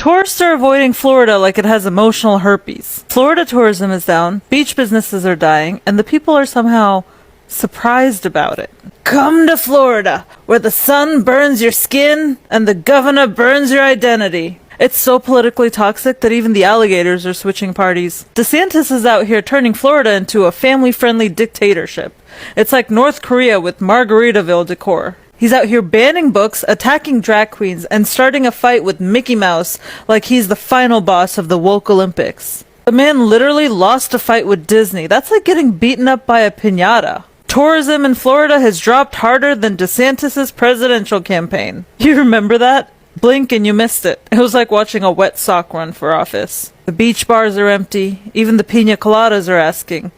Tourists are avoiding Florida like it has emotional herpes. Florida tourism is down, beach businesses are dying, and the people are somehow surprised about it. Come to Florida, where the sun burns your skin and the governor burns your identity. It's so politically toxic that even the alligators are switching parties. DeSantis is out here turning Florida into a family-friendly dictatorship. It's like North Korea with Margaritaville decor. He's out here banning books, attacking drag queens, and starting a fight with Mickey Mouse like he's the final boss of the woke Olympics. The man literally lost a fight with Disney. That's like getting beaten up by a piñata. Tourism in Florida has dropped harder than DeSantis' presidential campaign. You remember that? Blink and you missed it. It was like watching a wet sock run for office. The beach bars are empty. Even the piña coladas are asking,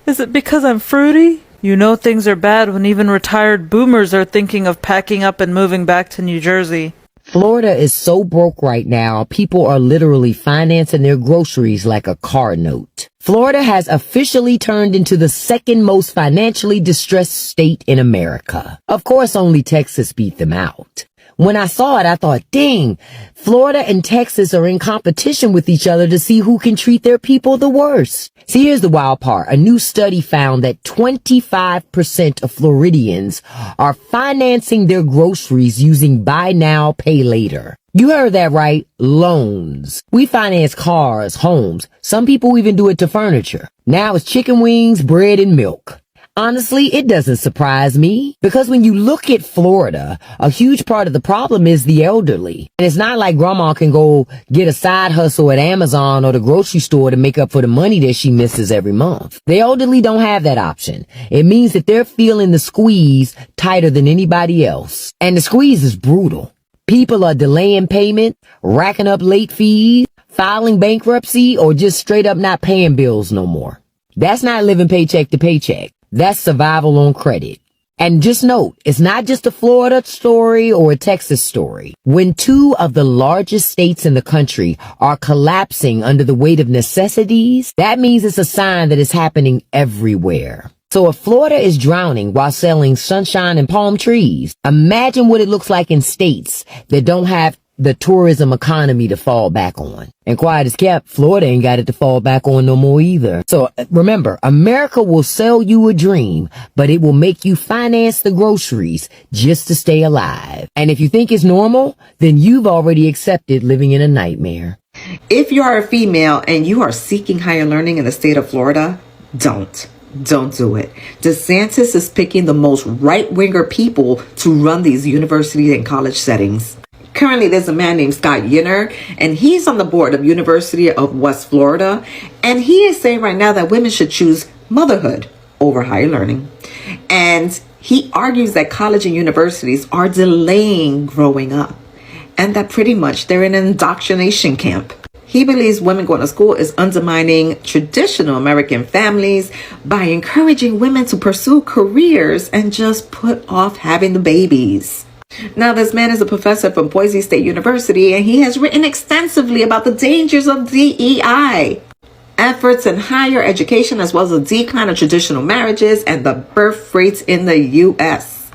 is it because I'm fruity? You know things are bad when even retired boomers are thinking of packing up and moving back to New Jersey. Florida is so broke right now, people are literally financing their groceries like a car note. Florida has officially turned into the second most financially distressed state in America. Of course, only Texas beat them out. When I saw it, I thought, dang, Florida and Texas are in competition with each other to see who can treat their people the worst. See, here's the wild part. A new study found that 25% of Floridians are financing their groceries using buy now, pay later. You heard that right. Loans. We finance cars, homes. Some people even do it to furniture. Now it's chicken wings, bread, and milk. Honestly, it doesn't surprise me, because when you look at Florida, a huge part of the problem is the elderly. And it's not like grandma can go get a side hustle at Amazon or the grocery store to make up for the money that she misses every month. The elderly don't have that option. It means that they're feeling the squeeze tighter than anybody else. And the squeeze is brutal. People are delaying payment, racking up late fees, filing bankruptcy, or just straight up not paying bills no more. That's not living paycheck to paycheck. That's survival on credit. And just note, it's not just a Florida story or a Texas story. When two of the largest states in the country are collapsing under the weight of necessities, that means it's a sign that it's happening everywhere. So if Florida is drowning while selling sunshine and palm trees, imagine what it looks like in states that don't have the tourism economy to fall back on. And quiet as kept, Florida ain't got it to fall back on no more either. So remember, America will sell you a dream, but it will make you finance the groceries just to stay alive. And if you think it's normal, then you've already accepted living in a nightmare. If you are a female and you are seeking higher learning in the state of Florida, don't do it. DeSantis is picking the most right-winger people to run these university and college settings. Currently, there's a man named Scott Yinner, and he's on the board of University of West Florida. And he is saying right now that women should choose motherhood over higher learning. And he argues that college and universities are delaying growing up, and that pretty much they're in an indoctrination camp. He believes women going to school is undermining traditional American families by encouraging women to pursue careers and just put off having the babies. Now, this man is a professor from Boise State University, and he has written extensively about the dangers of DEI, efforts in higher education, as well as the decline of traditional marriages and the birth rates in the U.S.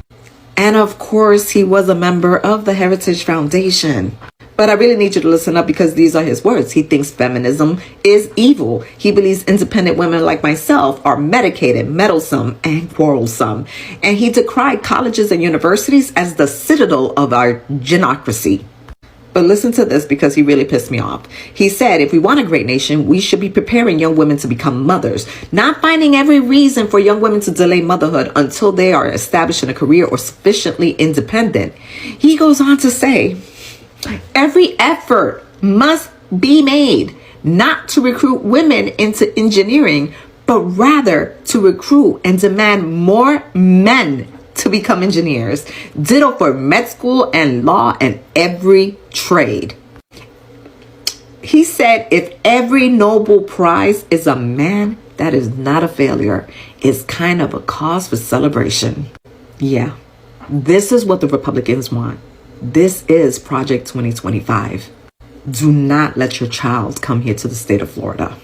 And of course, he was a member of the Heritage Foundation. But I really need you to listen up, because these are his words. He thinks feminism is evil. He believes independent women like myself are medicated, meddlesome, and quarrelsome. And he decried colleges and universities as the citadel of our genocracy. But listen to this, because he really pissed me off. He said, if we want a great nation, we should be preparing young women to become mothers, not finding every reason for young women to delay motherhood until they are established in a career or sufficiently independent. He goes on to say, every effort must be made not to recruit women into engineering, but rather to recruit and demand more men to become engineers. Ditto for med school and law and every trade. He said, if every Nobel Prize is a man, that is not a failure. It's kind of a cause for celebration. Yeah, this is what the Republicans want. This is Project 2025. Do not let your child come here to the state of Florida.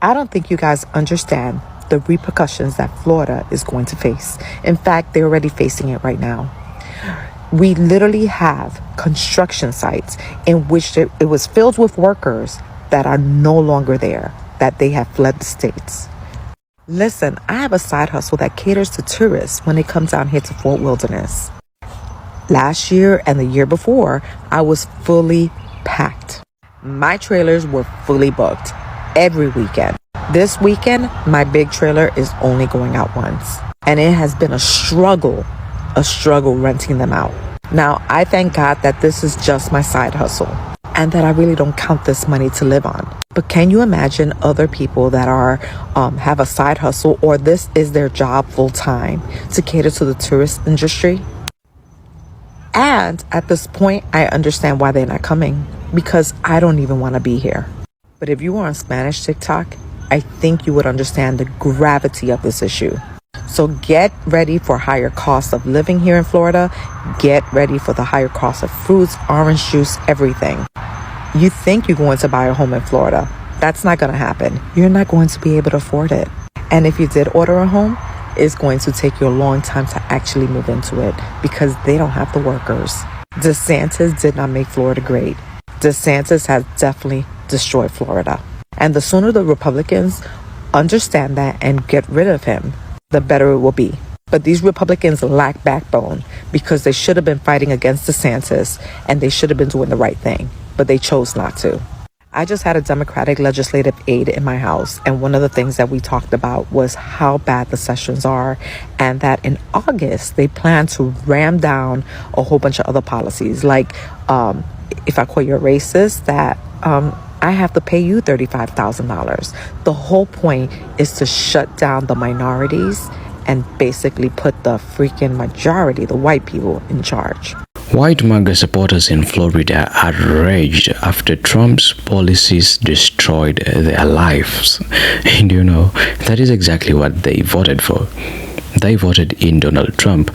I don't think you guys understand the repercussions that Florida is going to face. In fact, they're already facing it right now. We literally have construction sites in which it was filled with workers that are no longer there, that they have fled the states. Listen, I have a side hustle that caters to tourists when they come down here to Fort Wilderness. Last year and the year before, I was fully packed. My trailers were fully booked every weekend. This weekend, my big trailer is only going out once. And it has been a struggle renting them out. Now, I thank God that this is just my side hustle and that I really don't count this money to live on. But can you imagine other people that are have a side hustle, or this is their job full time, to cater to the tourist industry? And at this point, I understand why they're not coming, because I don't even want to be here. But if you were on Spanish TikTok, I think you would understand the gravity of this issue. So get ready for higher costs of living here in Florida. Get ready for the higher cost of fruits, orange juice, everything. You think you're going to buy a home in Florida. That's not going to happen. You're not going to be able to afford it. And if you did order a home, it's going to take you a long time to actually move into it because they don't have the workers. DeSantis did not make Florida great. DeSantis has definitely destroyed Florida. And the sooner the Republicans understand that and get rid of him, the better it will be. But these Republicans lack backbone because they should have been fighting against DeSantis and they should have been doing the right thing, but they chose not to. I just had a Democratic legislative aide in my house, and one of the things that we talked about was how bad the sessions are, and that in August they plan to ram down a whole bunch of other policies, like if I call you a racist, that I have to pay you $35,000. The whole point is to shut down the minorities and basically put the freaking majority, the white people, in charge. White Maga supporters in Florida are outraged after Trump's policies destroyed their lives. And you know, that is exactly what they voted for. They voted in Donald Trump.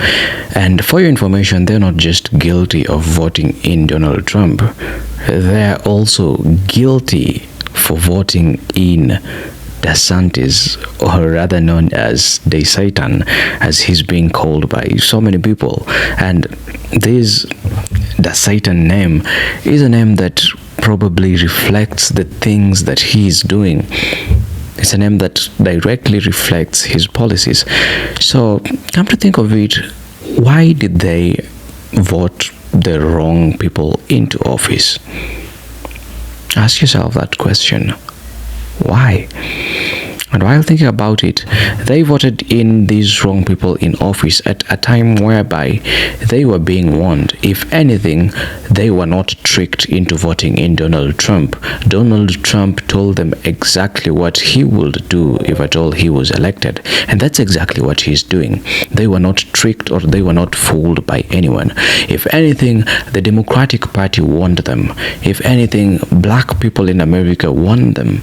And for your information, they're not just guilty of voting in Donald Trump. They're also guilty for voting in DeSantis, or rather known as De Satan, as he's being called by so many people. And this De Satan name is a name that probably reflects the things that he's doing. It's a name that directly reflects his policies. So, come to think of it, why did they vote the wrong people into office? Ask yourself that question. Why? And while thinking about it, they voted in these wrong people in office at a time whereby they were being warned. If anything, they were not tricked into voting in Donald Trump. Donald Trump told them exactly what he would do if at all he was elected. And that's exactly what he's doing. They were not tricked or they were not fooled by anyone. If anything, the Democratic Party warned them. If anything, black people in America warned them.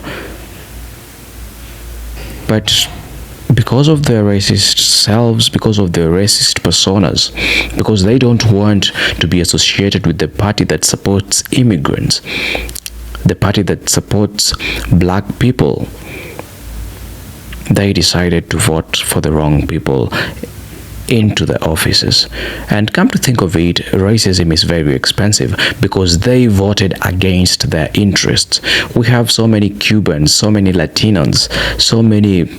But because of their racist selves, because of their racist personas, because they don't want to be associated with the party that supports immigrants, the party that supports black people, they decided to vote for the wrong people into the offices. And come to think of it, racism is very expensive because they voted against their interests. We have so many Cubans, so many Latinos, so many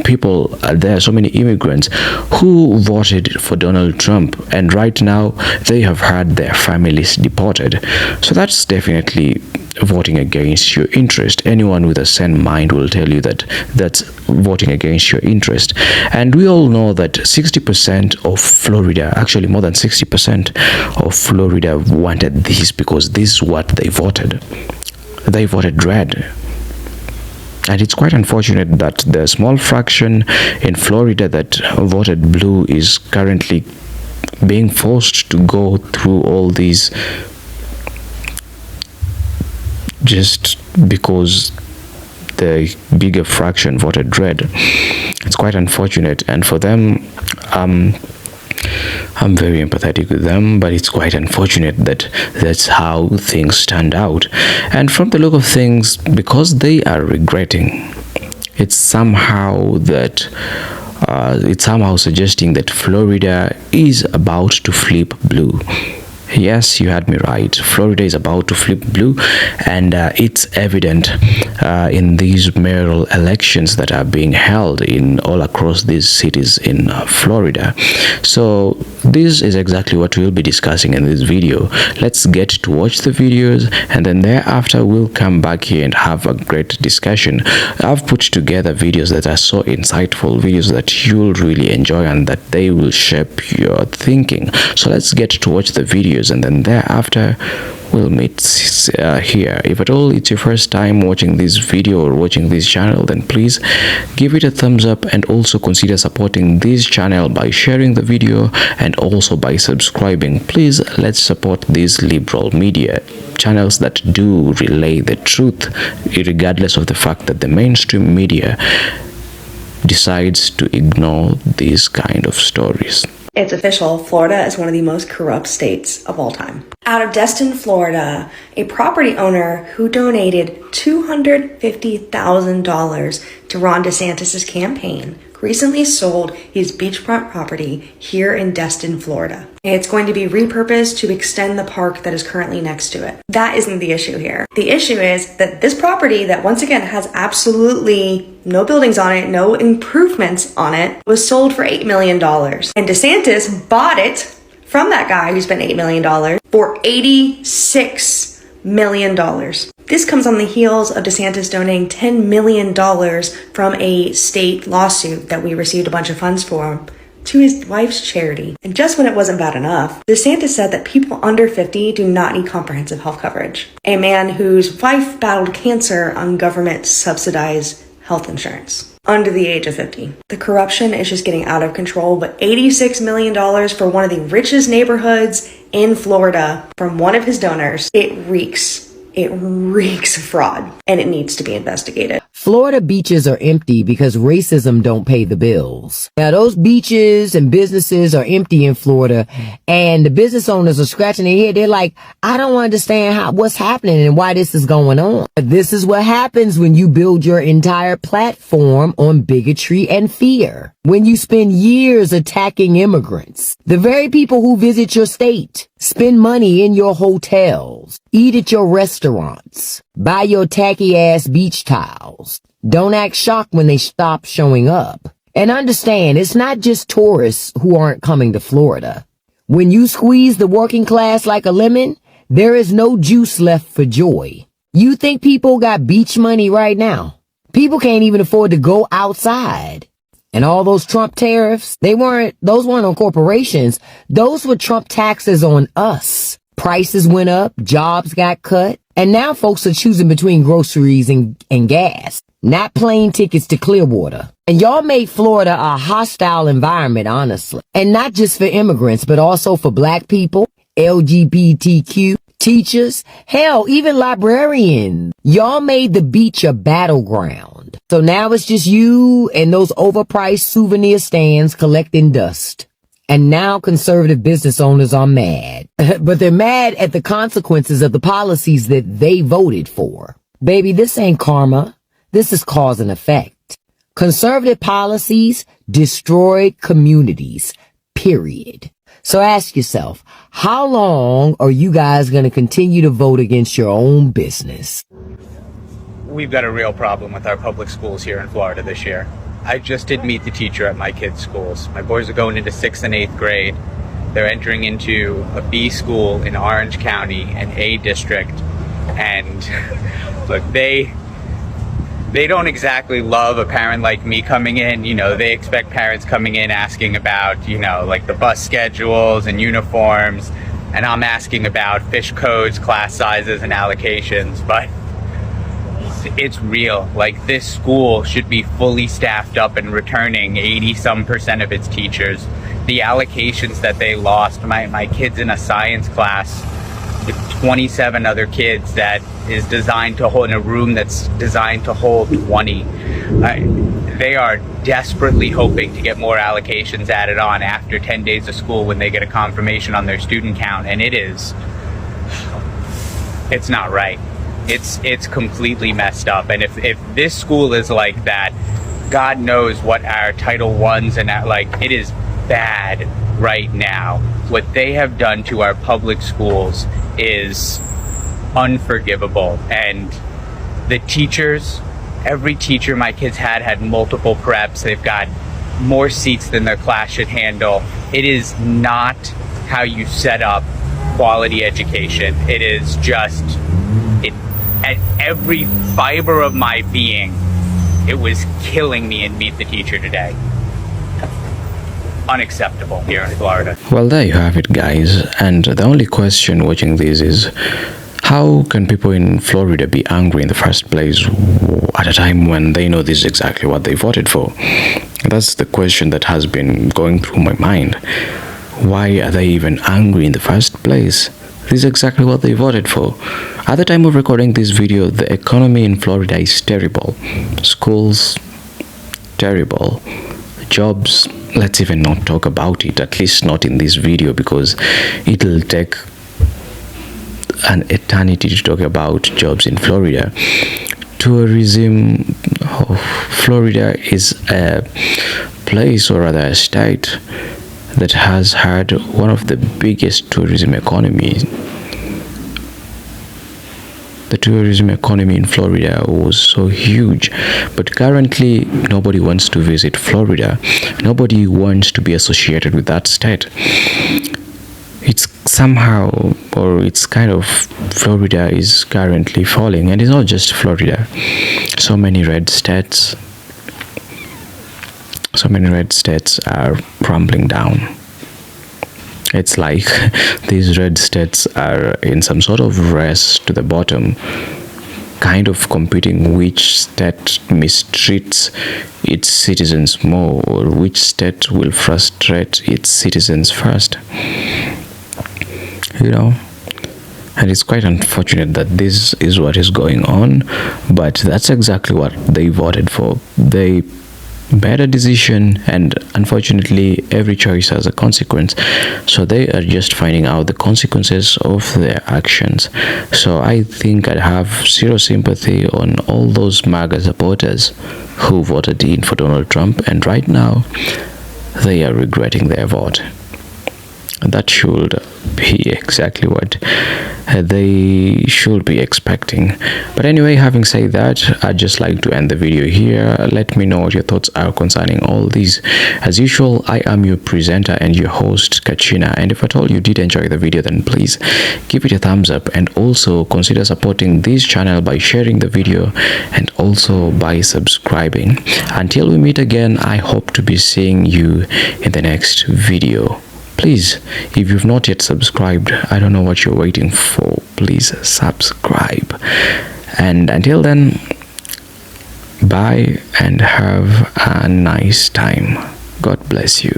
people there, so many immigrants who voted for Donald Trump, and right now they have had their families deported. So that's definitely voting against your interest. Anyone with a sane mind will tell you that that's voting against your interest. And we all know that 60% of Florida, actually more than 60% of Florida wanted this because this is what they voted. They voted red. And it's quite unfortunate that the small fraction in Florida that voted blue is currently being forced to go through all these just because the bigger fraction voted red. It's quite unfortunate, and for them, I'm very empathetic with them, but it's quite unfortunate that that's how things turned out. And from the look of things, because they are regretting, it's somehow that it's somehow suggesting that Florida is about to flip blue. Yes, you had me right. Florida is about to flip blue, and it's evident in these mayoral elections that are being held in all across these cities in Florida. So this is exactly what we'll be discussing in this video. Let's get to watch the videos, and then thereafter we'll come back here and have a great discussion. I've put together videos that are so insightful, videos that you'll really enjoy and that they will shape your thinking. So let's get to watch the videos, and then thereafter we'll meet here. If at all it's your first time watching this video or watching this channel, then please give it a thumbs up, and also consider supporting this channel by sharing the video and also by subscribing. Please, let's support these liberal media channels that do relay the truth, regardless of the fact that the mainstream media decides to ignore these kind of stories. It's official, Florida is one of the most corrupt states of all time. Out of Destin, Florida, a property owner who donated $250,000 to Ron DeSantis' campaign recently sold his beachfront property here in Destin, Florida. It's going to be repurposed to extend the park that is currently next to it. That isn't the issue here. The issue is that this property that once again has absolutely no buildings on it, no improvements on it, was sold for $8 million. And DeSantis bought it from that guy who spent $8 million for $86 million. This comes on the heels of DeSantis donating $10 million from a state lawsuit that we received a bunch of funds for to his wife's charity. And just when it wasn't bad enough, DeSantis said that people under 50 do not need comprehensive health coverage. A man whose wife battled cancer on government subsidized health insurance under the age of 50. The corruption is just getting out of control, but $86 million for one of the richest neighborhoods in Florida from one of his donors, it reeks of fraud, and it needs to be investigated. Florida beaches are empty because racism don't pay the bills. Now, those beaches and businesses are empty in Florida, and the business owners are scratching their head. They're like, I don't understand what's happening and why this is going on. This is what happens when you build your entire platform on bigotry and fear. When you spend years attacking immigrants, the very people who visit your state, spend money in your hotels, eat at your restaurants, buy your tacky ass beach tiles. Don't act shocked when they stop showing up. And understand, it's not just tourists who aren't coming to Florida. When you squeeze the working class like a lemon, there is no juice left for joy. You think people got beach money right now? People can't even afford to go outside. And all those Trump tariffs, those weren't on corporations. Those were Trump taxes on us. Prices went up, jobs got cut, and now folks are choosing between groceries and gas, not plane tickets to Clearwater. And y'all made Florida a hostile environment, honestly. And not just for immigrants, but also for black people, LGBTQ, teachers, hell, even librarians. Y'all made the beach a battleground. So now it's just you and those overpriced souvenir stands collecting dust. And now conservative business owners are mad. But they're mad at the consequences of the policies that they voted for. Baby, this ain't karma. This is cause and effect. Conservative policies destroy communities, period. So ask yourself, how long are you guys going to continue to vote against your own business? We've got a real problem with our public schools here in Florida this year. I just did meet the teacher at my kids' schools. My boys are going into 6th and 8th grade. They're entering into a B school in Orange County, an A district. And look, they don't exactly love a parent like me coming in. You know, they expect parents coming in asking about, you know, like the bus schedules and uniforms. And I'm asking about fish codes, class sizes, and allocations. But it's real. Like, this school should be fully staffed up and returning 80-some% of its teachers. The allocations that they lost, my kids in a science class with 27 other kids that is designed to hold in a room that's designed to hold 20. They are desperately hoping to get more allocations added on after 10 days of school when they get a confirmation on their student count, and it's not right. It's completely messed up. And if this school is like that, God knows what our Title Ones and it is bad right now. What they have done to our public schools is unforgivable. And the teachers, every teacher my kids had multiple preps. They've got more seats than their class should handle. It is not how you set up quality education. It is just, at every fiber of my being, it was killing me in Meet the Teacher today. Unacceptable here in Florida. Well, there you have it, guys. And the only question watching this is, how can people in Florida be angry in the first place at a time when they know this is exactly what they voted for? That's the question that has been going through my mind. Why are they even angry in the first place? This is exactly what they voted for. At the time of recording this video, the economy in Florida is terrible. Schools, terrible. Jobs, let's even not talk about it, at least not in this video, because it'll take an eternity to talk about jobs in Florida. Tourism, Florida is a place, or rather a state, that has had one of the biggest tourism economies. The tourism economy in Florida was so huge, but currently nobody wants to visit Florida. Nobody wants to be associated with that state. It's somehow, or it's kind of, Florida is currently falling, and it's not just Florida. So many red states are crumbling down. It's like these red states are in some sort of race to the bottom, kind of competing which state mistreats its citizens more, or which state will frustrate its citizens first. And it's quite unfortunate that this is what is going on, but that's exactly what they voted for. They made a decision, and unfortunately every choice has a consequence, so they are just finding out the consequences of their actions. So I think I have zero sympathy on all those Maga supporters who voted in for Donald Trump, and right now they are regretting their vote. That should be exactly what they should be expecting. But anyway, having said that, I'd just like to end the video here. Let me know what your thoughts are concerning all these. As usual, I am your presenter and your host, Kachina, and if at all you did enjoy the video, then please give it a thumbs up, and also consider supporting this channel by sharing the video and also by subscribing. Until we meet again, I hope to be seeing you in the next video. Please, if you've not yet subscribed, I don't know what you're waiting for. Please subscribe. And until then, bye and have a nice time. God bless you.